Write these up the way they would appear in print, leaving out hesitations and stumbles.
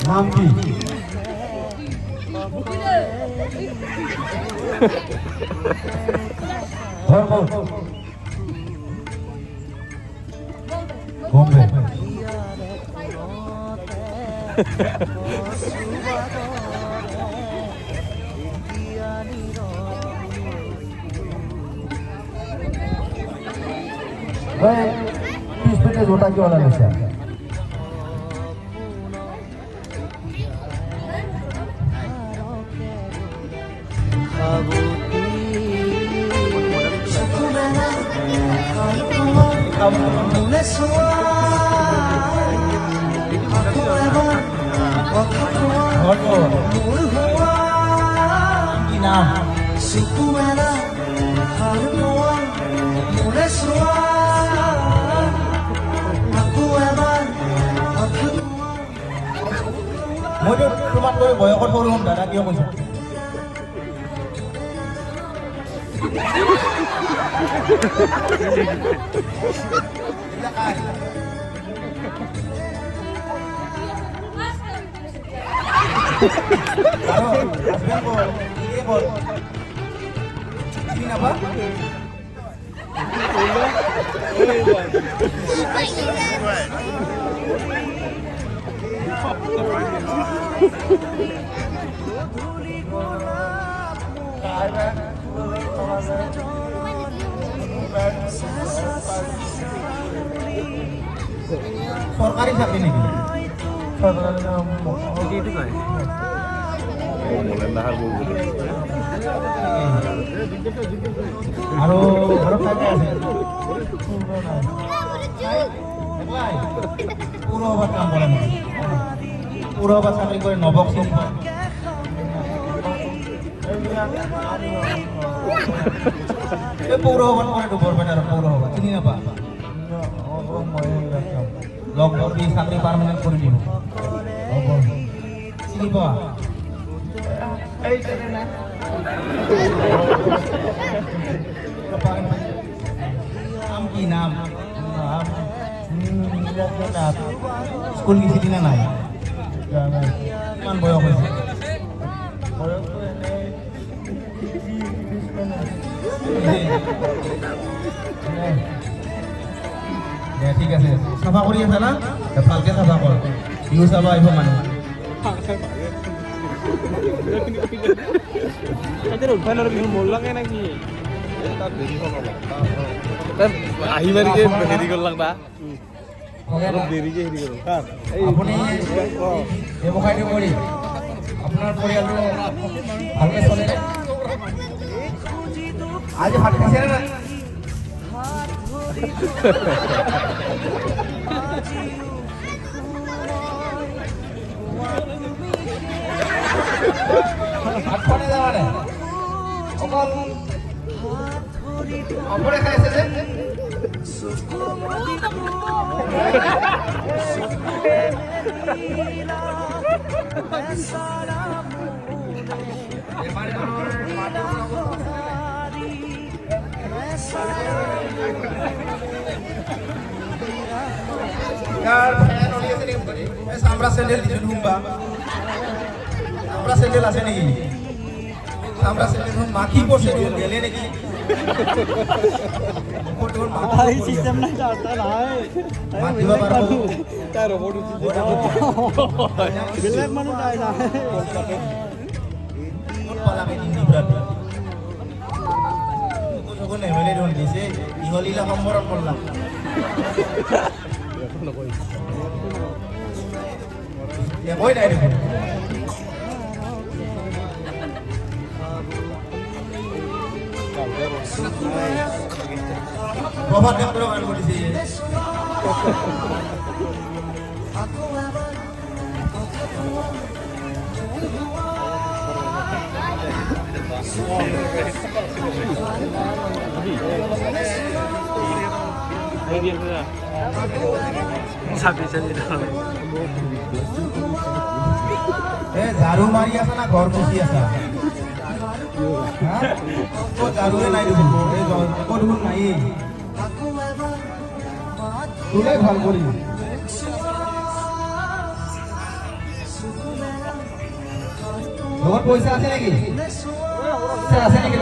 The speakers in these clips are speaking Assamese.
নাম কি? বোম্বে। तीस मिनट रोटा की वाला नशा মইতো তোমাতকৈ বয়সত সৰু হ'ম দাদা কিয় কৈছা সৰকাৰি চাকৰি নাকি আৰু ঘৰত থাকে আছে পৌৰসভাত কাম কৰে পৌৰসভাত চাকৰি কৰে নৱক চিনি পায় পৌৰসভাত কৰে বৰপেটাৰ পৌৰসভা চিনি নাপা লগ ধৰি চাকৰি পাৰ্মানেণ্ট কৰি দিব চিনি পোৱা নাম কি নাম স্কুল গেছিলি না নাই কিমান বয়স হৈছে ঠিক আছে চাফা কৰি আছে না ভালকে চাফা কৰ বিহু চাব আহিব মানুহ আহিবাৰিকে হেৰি কৰলাক না অলপ দেৰিকে হেৰি কৰক আপুনি ব্যৱসায়টো কৰি আপোনাৰ পৰিয়ালটো ভালকে চলে আজি ভাত খাইছে না ভাত খোৱা নাই অকল অপৰে খাইছে যে আমরা স্যান্ডেল দিবেন হুম্বা আমরা স্যান্ডেল আছে নাকি আমরা স্যান্ডেল মাখি পড়ছে গেলে নাকি ভাই সিস্টেম নাই চাটা নাই মাখিবা পারবো তার রোবট বেলেগ মানুহ নাই না কোন পালামে হিন্দি ব্রাত যখন এমএলএ রন দিছে ইহলিলা সম্বরণ করলাম মই নাই দেখোন প্রভাত ডাক্তার গান করেছে ঝাড়ু মারি আছে না ঘর বসি আছে ঝাড়ুয়ে নাই দেখোন নাই তোলে ভাল কৰি লগত পইচা আছে নেকি আছে নেকি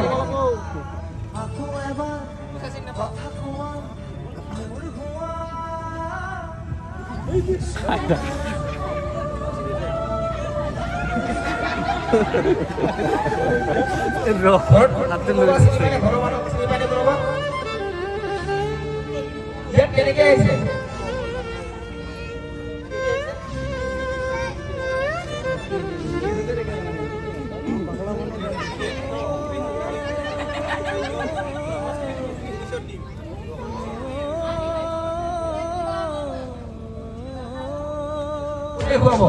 কেনেকে আহিছে খুৱাব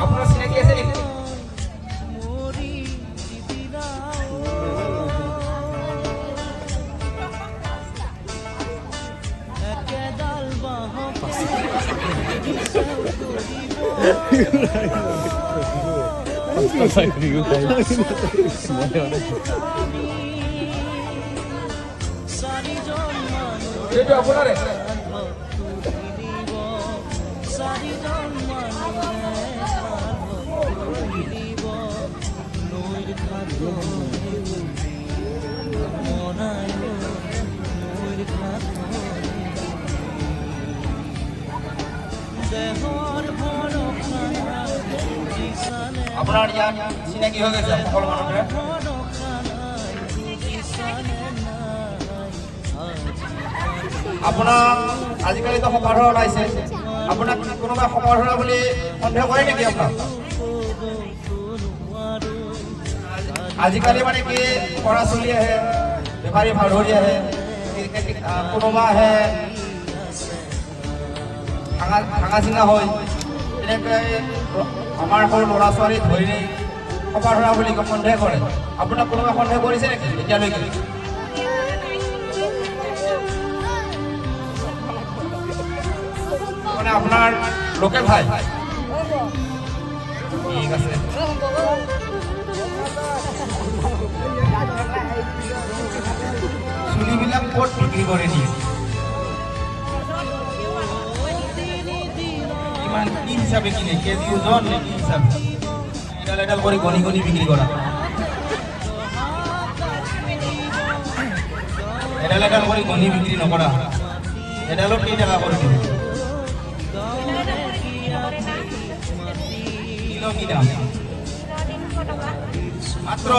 আপনাৰ চিনাকি আছে নাকি itu আপনাৰ আপনাৰ ইয়াৰ চিনাকি হয়ে গেছে সকল মানুষেৰ আপোনাৰ আজিকালি তো সমাধৰ ওলাইছে আপোনাক কোনোবা সমাধৰ বুলি সন্দেহ কৰে নেকি আপোনাক আজিকালি মানে কি কৰা চলি আহে বেপাৰী ভাল ধৰি আহে কোনোবা আহে ভাঙা চিঙা হয় তেনেকৈ আমাৰ সৰু ল'ৰা ছোৱালী ধৰি সমাধৰা বুলি সন্দেহ কৰে আপোনাক কোনোবা সন্দেহ কৰিছে নেকি এতিয়ালৈকে মানে আপনাৰ লোকেল ভাই ঠিক আছে চুলিবিলাক ক'ত বিক্ৰী কৰে নি কিমান কি হিচাপে কিনে কেজি ওজন নে কি হিচাপে এডাল এডাল কৰি গণি গণি বিক্ৰী কৰা এডাল এডাল কৰি গণি বিক্ৰী নকৰা এডালত কেই টাকা কৰি দিব কি দাম মাত্র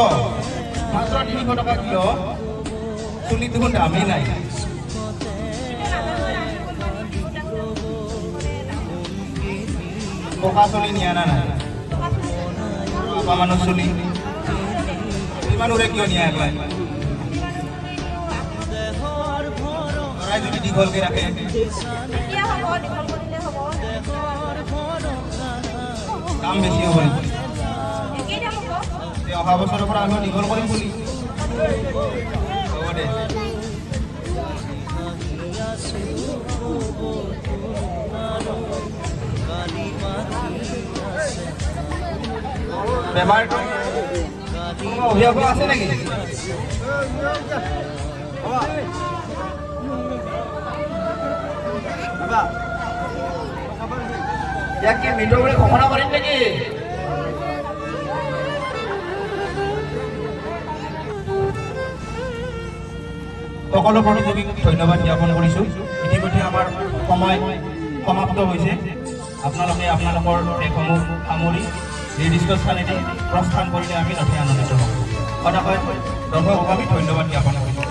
300 টাকা কিলো চুলি দেখুন দামই নাই পকা চুলি নিয়া না নাই বাবা মানুষ চুলি মানুষে কিয় নিয়া একলাই যদি দীঘলকে রাখে দাম বেছি হ'ব নেকি অহা বছৰৰ পৰা আমি দীঘল কৰিম বুলি হ'ব দে বেমাৰটো অভিভাৱক আছে নেকি ইয়াক কি মৃত বুলি ঘোষণা কৰিম নেকি সকলো প্ৰতিযোগীক ধন্যবাদ জ্ঞাপন কৰিছোঁ ইতিমধ্যে আমাৰ সময় সমাপ্ত হৈছে আপোনালোকে আপোনালোকৰ দেশসমূহ সামৰি নিৰ্দিষ্ট স্থানেদি প্ৰস্থান কৰিলে আমি নথৈ আনন্দিত হ'ম সদায় দৰ্শকক আমি ধন্যবাদ জ্ঞাপন কৰিছোঁ